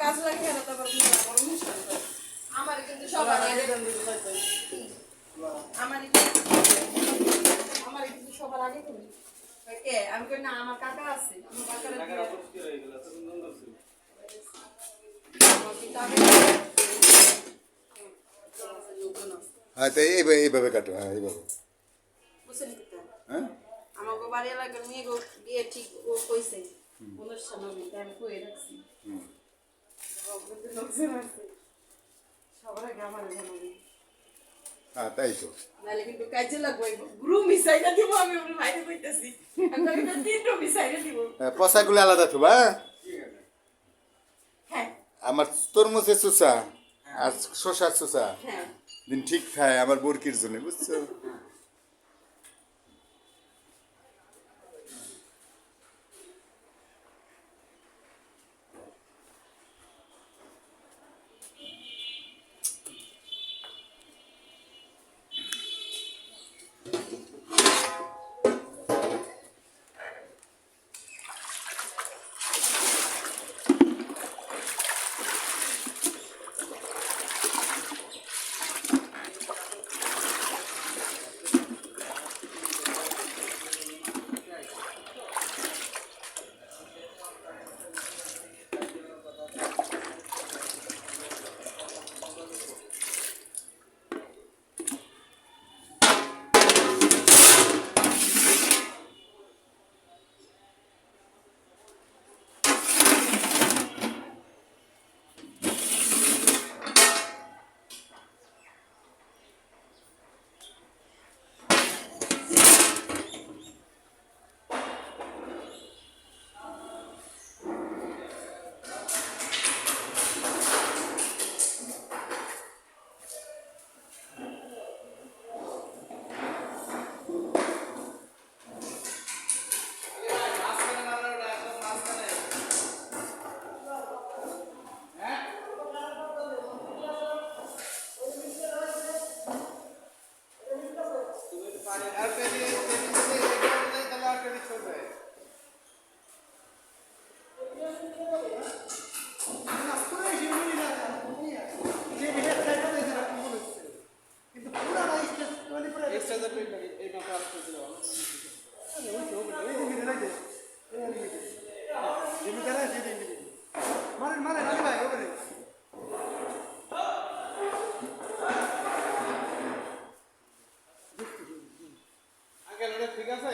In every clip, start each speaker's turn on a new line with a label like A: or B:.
A: কাজ লাগে না তারপর বড় অনুষ্ঠান করে আমার কিন্তু সবার আগে আমার কিন্তু সবার আগে তুমি কে আমি কই না আমার কাকা আছে আমার কাকারা পুষ্টি হয়ে গেল তখন সুন্দর ছিল
B: হ্যাঁ তাই এইভাবে কাটো হ্যাঁ এইভাবে
A: বুঝছেন কি
B: হ্যাঁ
A: আমাকে বাড়ি এলাকার মেয়ে বিয়ে ঠিক ও কইছে অনুষ্ঠান হবে আমি কই রাখছি সবার আগে আমার জানাবি
B: হ্যাঁ তাই তো
A: নালে কিন্তু কাজে লাগবে গ্রু মিসাইলা দিব আমি ওর বাইরে কইতাছি আমি তো তিনটো মিসাইলা দিব
B: পয়সাগুলো আলাদা তো বা
A: হ্যাঁ
B: আমার তরমুজের চুষা আর শশার চুষা
A: হ্যাঁ
B: দিন ঠিক খায় আমার বরকির জন্য বুঝছো
C: ঠিক আছে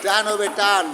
B: টান হবে টান